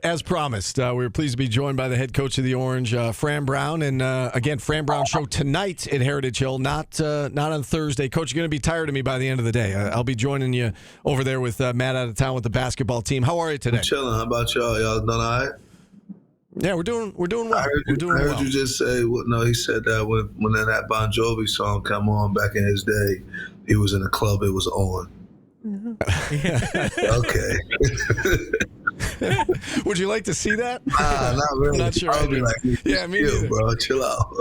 as promised, we were pleased to be joined by the head coach of the Orange, Fran Brown. And again, Fran Brown show tonight at Heritage Hill, not on Thursday. Coach, you're going to be tired of me by the end of the day. I'll be joining you over there with Matt out of town with the basketball team. How are you today? I'm chilling. How about y'all? Y'all done all right? Yeah, we're doing well. I heard you just say, he said that when that Bon Jovi song come on back in his day, he was in a club, it was on. Okay. Would you like to see that? Not really. I'm not sure. I'll be like, me neither. bro, chill out.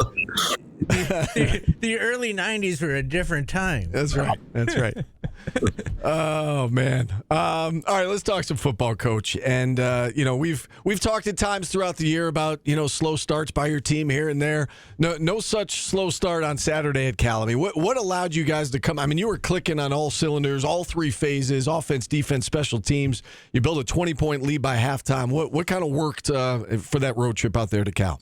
The early 90s were a different time. That's right. Oh, man. All right, let's talk some football, Coach. And, we've talked at times throughout the year about, slow starts by your team here and there. No such slow start on Saturday at Cal. I mean, what allowed you guys to come? I mean, you were clicking on all cylinders, all three phases, offense, defense, special teams. You built a 20-point lead by halftime. What kind of worked for that road trip out there to Cal?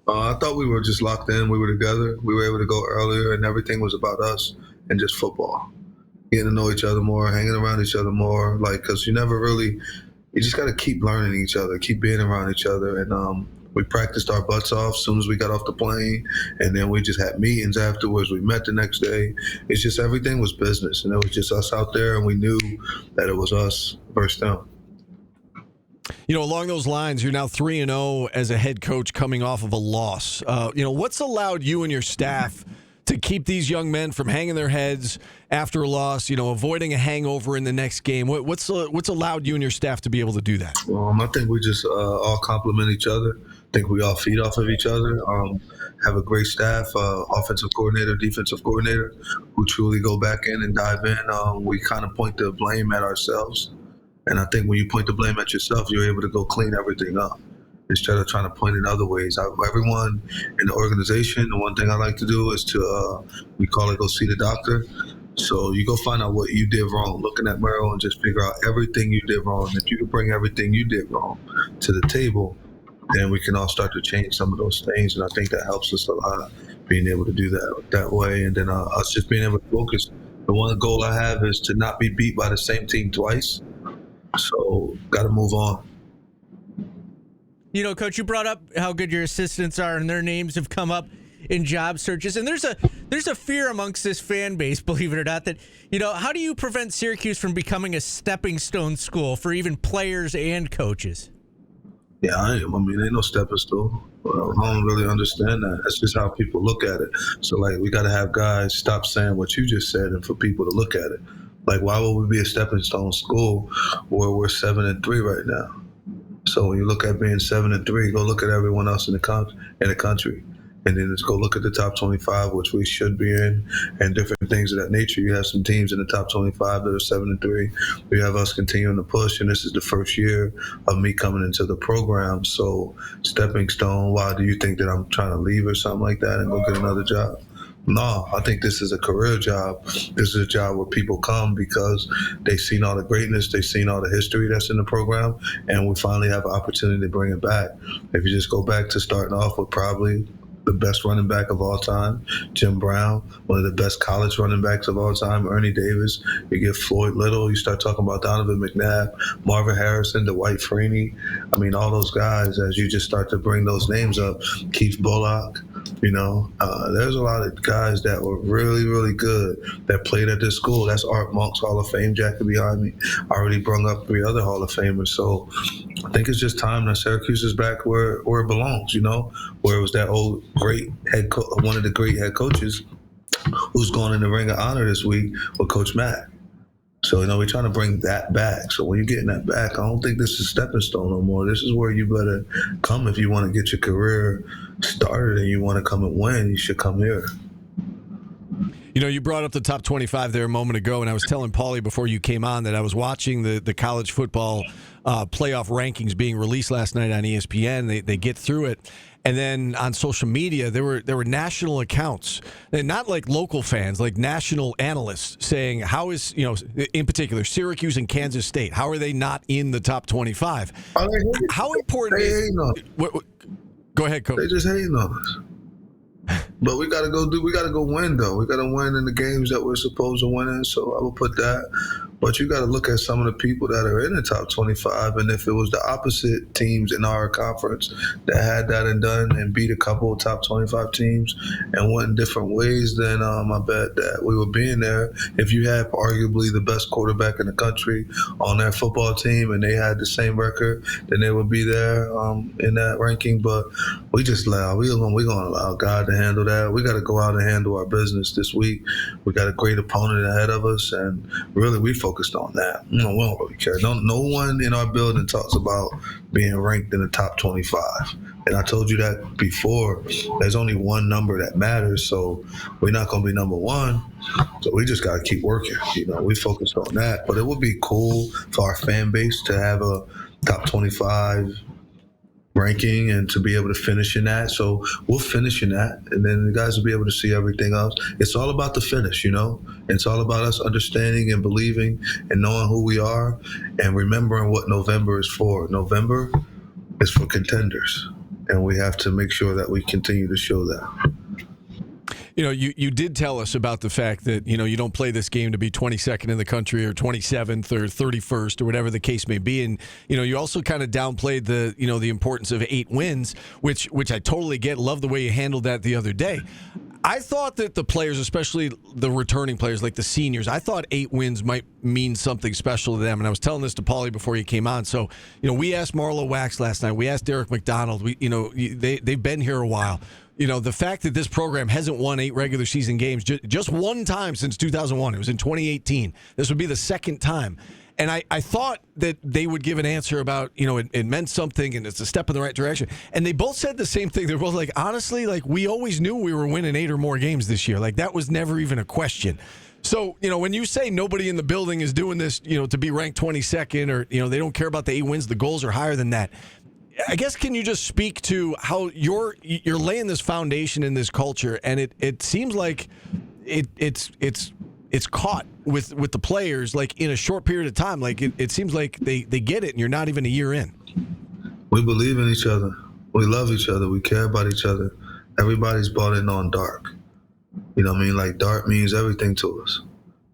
I thought we were just locked in. We were together. We were able to go earlier, and everything was about us and just football. Getting to know each other more, hanging around each other more, because you just got to keep learning each other, keep being around each other. And we practiced our butts off as soon as we got off the plane, and then we just had meetings afterwards. We met the next day. It's just everything was business, and it was just us out there, and we knew that it was us versus them. Along those lines, you're now 3-0 as a head coach coming off of a loss. What's allowed you and your staff to keep these young men from hanging their heads after a loss, avoiding a hangover in the next game? What's allowed you and your staff to be able to do that? I think we just all compliment each other. I think we all feed off of each other. Have a great staff, offensive coordinator, defensive coordinator, who truly go back in and dive in. We kind of point the blame at ourselves. And I think when you point the blame at yourself, you're able to go clean everything up instead of trying to point it other ways. Everyone in the organization, the one thing I like to do is we call it go see the doctor. So you go find out what you did wrong, looking at Merrill and just figure out everything you did wrong. If you can bring everything you did wrong to the table, then we can all start to change some of those things. And I think that helps us a lot, being able to do that way. And then us just being able to focus. The one goal I have is to not be beat by the same team twice. So, got to move on. Coach, you brought up how good your assistants are, and their names have come up in job searches. And there's a fear amongst this fan base, believe it or not, that how do you prevent Syracuse from becoming a stepping stone school for even players and coaches? Yeah, ain't no stepping stone. I don't really understand that. That's just how people look at it. So, we got to have guys stop saying what you just said, and for people to look at it. Why would we be a stepping stone school where we're 7-3 right now? So when you look at being 7-3, go look at everyone else in the country, and then just go look at the top 25, which we should be in, and different things of that nature. You have some teams in the top 25 that are 7-3. We have us continuing to push, and this is the first year of me coming into the program. So stepping stone, why do you think that I'm trying to leave or something like that and go get another job? No, I think this is a career job. This is a job where people come because they've seen all the greatness, they've seen all the history that's in the program, and we finally have an opportunity to bring it back. If you just go back to starting off with probably the best running back of all time, Jim Brown, one of the best college running backs of all time, Ernie Davis. You get Floyd Little, you start talking about Donovan McNabb, Marvin Harrison, Dwight Freeney. All those guys, as you just start to bring those names up, Keith Bullock. There's a lot of guys that were really, really good that played at this school. That's Art Monk's Hall of Fame jacket behind me. I already brung up 3 other Hall of Famers. So I think it's just time that Syracuse is back where it belongs, where it was that old great one of the great head coaches who's going in the Ring of Honor this week with Coach Matt. So, we're trying to bring that back. So when you're getting that back, I don't think this is stepping stone no more. This is where you better come if you want to get your career started and you want to come and win. You should come here. You brought up the top 25 there a moment ago, and I was telling Paulie before you came on that I was watching the college football playoff rankings being released last night on ESPN. They get through it. And then on social media, there were national accounts, and not like local fans, like national analysts saying, how is, in particular, Syracuse and Kansas State, how are they not in the top 25? How important is... Go ahead, Coach. They just hating on us. But we gotta go win though. We gotta win in the games that we're supposed to win in. So I will put that. But you got to look at some of the people that are in the top 25, and if it was the opposite teams in our conference that had that and done and beat a couple of top 25 teams and went in different ways, then I bet that we would be in there. If you had arguably the best quarterback in the country on their football team and they had the same record, then they would be there in that ranking. But we just allow, we're going to allow God to handle that. We got to go out and handle our business this week. We got a great opponent ahead of us, and really we focused on that. We don't really care. No one in our building talks about being ranked in the top 25. And I told you that before. There's only one number that matters, so we're not going to be number one. So we just got to keep working. We focused on that. But it would be cool for our fan base to have a top 25 ranking and to be able to finish in that. So we'll finish in that, and then the guys will be able to see everything else. It's all about the finish, It's all about us understanding and believing and knowing who we are and remembering what November is for. November is for contenders, and we have to make sure that we continue to show that. You did tell us about the fact that, you don't play this game to be 22nd in the country or 27th or 31st or whatever the case may be. And, you also kind of downplayed the importance of 8 wins, which I totally get. Love the way you handled that the other day. I thought that the players, especially the returning players like the seniors, I thought 8 wins might mean something special to them. And I was telling this to Paulie before you came on. So, we asked Marlo Wax last night. We asked Derek McDonald. They've been here a while. The fact that this program hasn't won 8 regular season games just one time since 2001. It was in 2018. This would be the second time. And I thought that they would give an answer about, it meant something and it's a step in the right direction. And they both said the same thing. They're both like, honestly, we always knew we were winning 8 or more games this year. That was never even a question. So, when you say nobody in the building is doing this, to be ranked 22nd or, they don't care about the 8 wins, the goals are higher than that. I guess, can you just speak to how you're laying this foundation in this culture, and it seems like it's caught with the players in a short period of time. It seems like they get it, and you're not even a year in. We believe in each other. We love each other. We care about each other. Everybody's bought in on Dark. Dark means everything to us.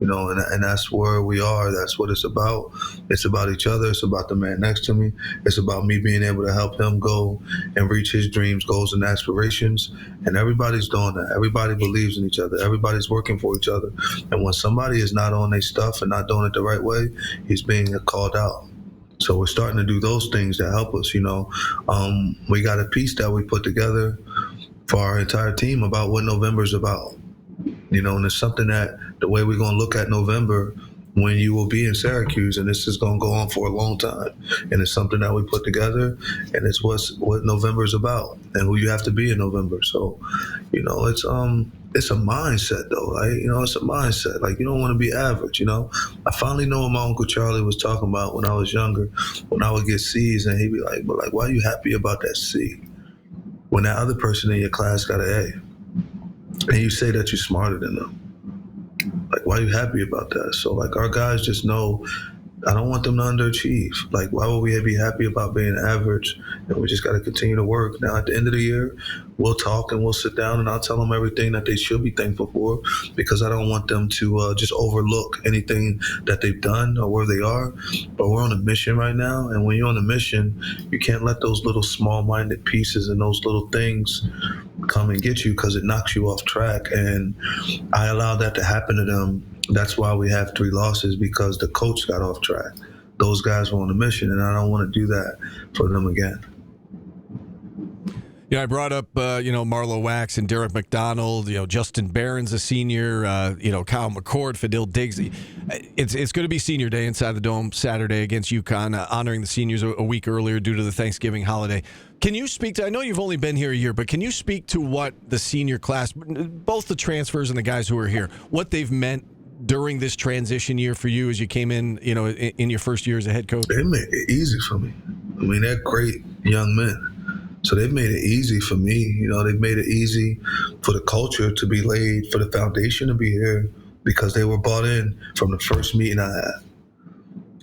And that's where we are. That's what it's about. It's about each other. It's about the man next to me. It's about me being able to help him go and reach his dreams, goals, and aspirations. And everybody's doing that. Everybody believes in each other. Everybody's working for each other. And when somebody is not on their stuff and not doing it the right way, he's being called out. So we're starting to do those things that help us. We got a piece that we put together for our entire team about what November's about. And it's something that the way we're going to look at November when you will be in Syracuse, and this is going to go on for a long time. And it's something that we put together, and it's what November is about and who you have to be in November. So, it's a mindset though. It's a mindset. You don't want to be average. I finally know what my Uncle Charlie was talking about when I was younger, when I would get C's, and he'd be like, "But why are you happy about that C when that other person in your class got an A?" And you say that you're smarter than them. Why are you happy about that? So, our guys just know I don't want them to underachieve. Why would we be happy about being average? And we just got to continue to work. Now, at the end of the year, we'll talk and we'll sit down and I'll tell them everything that they should be thankful for, because I don't want them to just overlook anything that they've done or where they are. But we're on a mission right now. And when you're on a mission, you can't let those little small-minded pieces and those little things come and get you, because it knocks you off track. And I allowed that to happen to them. That's why we have 3 losses, because the coach got off track. Those guys were on a mission, and I don't want to do that for them again. I brought up, Marlo Wax and Derek McDonald, Justin Barron's a senior, Kyle McCord, Fadil Diggs. It's going to be senior day inside the Dome Saturday against Yukon, honoring the seniors a week earlier due to the Thanksgiving holiday. Can you speak to, I know you've only been here a year, but can you speak to what the senior class, both the transfers and the guys who are here, what they've meant during this transition year for you as you came in, in your first year as a head coach? They made it easy for me. They're great young men. So they've made it easy for me. They've made it easy for the culture to be laid, for the foundation to be here, because they were bought in from the first meeting I had.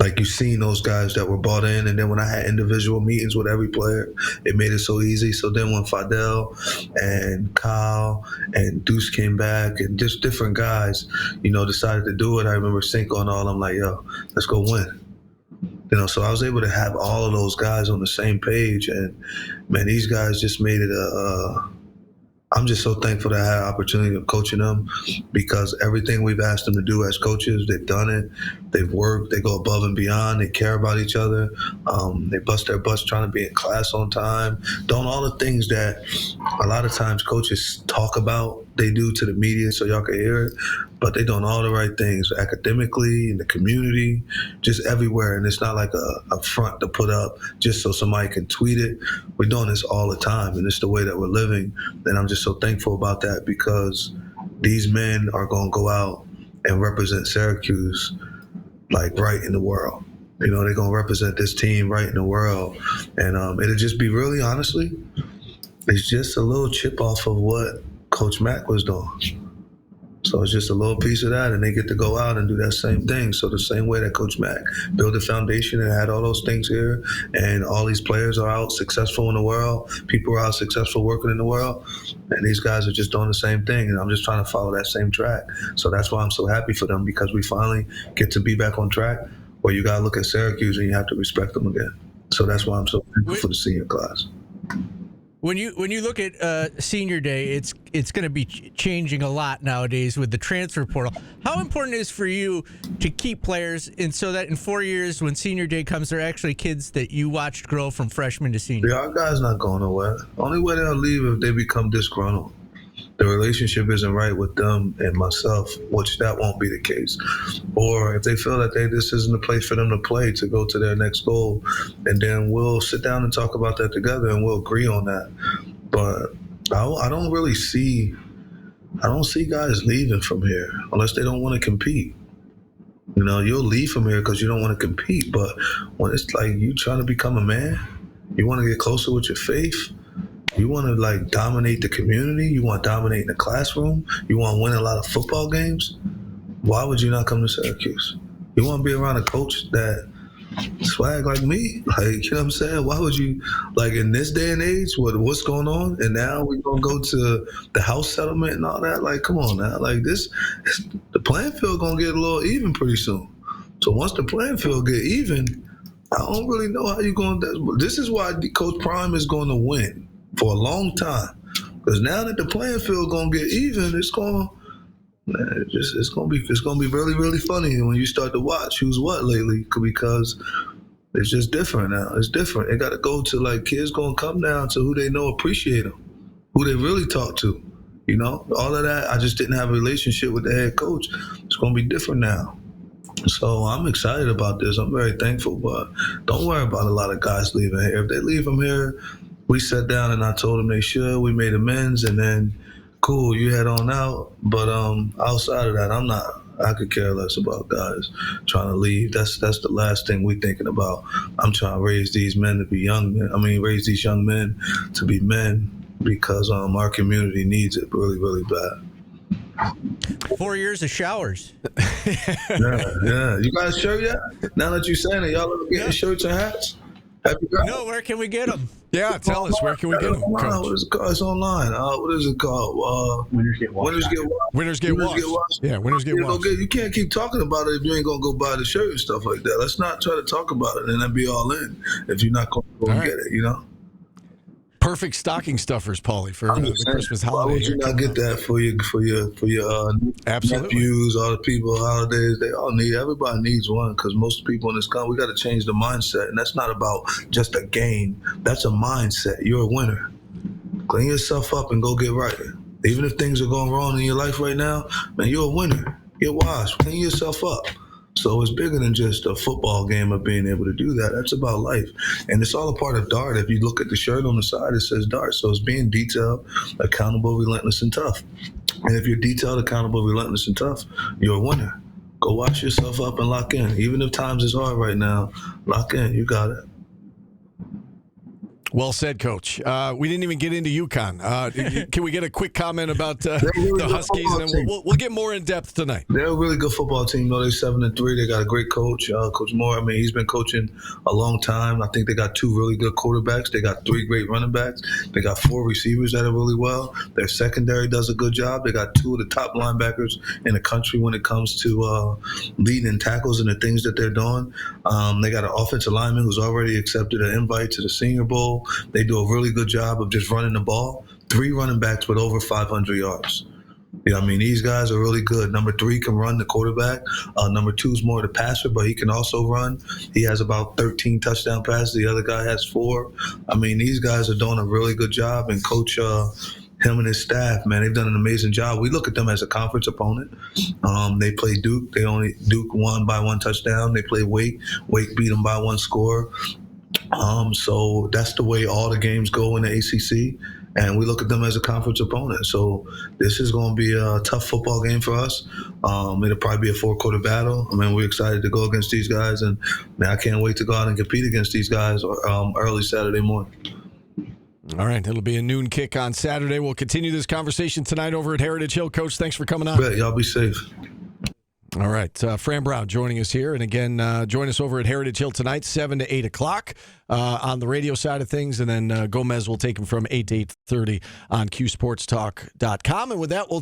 Like, you seen those guys that were bought in, and then when I had individual meetings with every player, it made it so easy. So then when Fidel and Kyle and Deuce came back and just different guys, decided to do it, I remember Cinco and all, I'm like, yo, let's go win. So I was able to have all of those guys on the same page, and man, these guys just made it I'm just so thankful to have the opportunity of coaching them, because everything we've asked them to do as coaches, they've done it. They've worked. They go above and beyond. They care about each other. They bust their butts trying to be in class on time. Doing all the things that a lot of times coaches talk about, they do to the media so y'all can hear it. But they're doing all the right things academically, in the community, just everywhere. And it's not like a front to put up just so somebody can tweet it. We're doing this all the time, and it's the way that we're living. And I'm just so thankful about that, because these men are going to go out and represent Syracuse, like, right in the world. They're going to represent this team right in the world. And it'll just be really, honestly, it's just a little chip off of what Coach Mack was doing. So it's just a little piece of that, and they get to go out and do that same thing. So the same way that Coach Mack built a foundation and had all those things here, and all these players are out successful in the world, people are out successful working in the world, and these guys are just doing the same thing, and I'm just trying to follow that same track. So that's why I'm so happy for them, because we finally get to be back on track where you got to look at Syracuse and you have to respect them again. So that's why I'm so thankful for the senior class. When you look at senior day, it's going to be changing a lot nowadays with the transfer portal. How important is it for you to keep players, and so that in 4 years when senior day comes, they're actually kids that you watched grow from freshman to senior? Yeah, our guys not going nowhere. Only way they'll leave if they become disgruntled. The relationship isn't right with them and myself, which that won't be the case. Or if they feel that this isn't the place for them to play, to go to their next goal, and then we'll sit down and talk about that together, and we'll agree on that. But I don't really see, guys leaving from here unless they don't want to compete. You'll leave from here because you don't want to compete. But when it's like you trying to become a man, you want to get closer with your faith, you want to dominate the community, you want to dominate in the classroom, you want to win a lot of football games, why would you not come to Syracuse? You want to be around a coach that swag like me? You know what I'm saying? Why would you, in this day and age, what's going on, and now we're going to go to the house settlement and all that? Come on now. The playing field going to get a little even pretty soon. So once the playing field get even, I don't really know how you're going to. This is why Coach Prime is going to win for a long time, because now that the playing field gonna get even, it's gonna be really, really funny when you start to watch who's what lately, because it's just different now. It's different. It got to go to kids gonna come down to who they know appreciate them, who they really talk to. All of that. I just didn't have a relationship with the head coach. It's gonna be different now. So I'm excited about this. I'm very thankful, but don't worry about a lot of guys leaving here. If they leave from here, we sat down and I told them they should. We made amends, and then cool, you head on out. But outside of that, I could care less about guys trying to leave. That's the last thing we thinking about. I'm trying to raise these men to be young men. Raise these young men to be men, because our community needs it really, really bad. 4 years of showers. Yeah. You got a shirt yet? Now that you're saying it, y'all ever getting shirts and hats? No, where can we get them? Yeah, tell us, where can we get them? What is it called? It's online. What is it called? Winners get washed. Winners get washed. Yeah, winners get washed. You can't keep talking about it if you ain't going to go buy the shirt and stuff like that. Let's not try to talk about it and then be all in if you're not going to go and get it, Perfect stocking stuffers, Paulie, for the Christmas holiday. Why would you not get that for your nephews, all the people, holidays? Everybody needs one, because most people in this country, we got to change the mindset. And that's not about just a game. That's a mindset. You're a winner. Clean yourself up and go get right. Even if things are going wrong in your life right now, man, you're a winner. Get washed. Clean yourself up. So it's bigger than just a football game of being able to do that. That's about life. And it's all a part of DART. If you look at the shirt on the side, it says DART. So it's being detailed, accountable, relentless, and tough. And if you're detailed, accountable, relentless, and tough, you're a winner. Go wash yourself up and lock in. Even if times is hard right now, lock in. You got it. Well said, Coach. We didn't even get into Yukon. Can we get a quick comment about the Huskies? And then we'll get more in depth tonight. They're a really good football team. They're 7-3. They got a great coach, Coach Moore. I mean, he's been coaching a long time. I think they got 2 really good quarterbacks. They got 3 great running backs. They got 4 receivers that are really well. Their secondary does a good job. They got 2 of the top linebackers in the country when it comes to leading in tackles and the things that they're doing. They got an offensive lineman who's already accepted an invite to the Senior Bowl. They do a really good job of just running the ball. 3 running backs with over 500 yards. I mean, these guys are really good. Number 3 can run, the quarterback. Number 2 is more the passer, but he can also run. He has about 13 touchdown passes. The other guy has 4. I mean, these guys are doing a really good job. And Coach, him and his staff, man, they've done an amazing job. We look at them as a conference opponent. They play Duke. Duke won by 1 touchdown. They play Wake. Wake beat them by 1 score. So that's the way all the games go in the ACC. And we look at them as a conference opponent. So this is going to be a tough football game for us. It'll probably be a 4-quarter battle. I mean, we're excited to go against these guys. And, man, I can't wait to go out and compete against these guys early Saturday morning. All right, it'll be a noon kick on Saturday. We'll continue this conversation tonight over at Heritage Hill. Coach, thanks for coming on. Y'all be safe. All right, Fran Brown joining us here. And again, join us over at Heritage Hill tonight, 7 to 8 o'clock on the radio side of things. And then Gomez will take him from 8 to 8:30 on QSportsTalk.com. And with that, we'll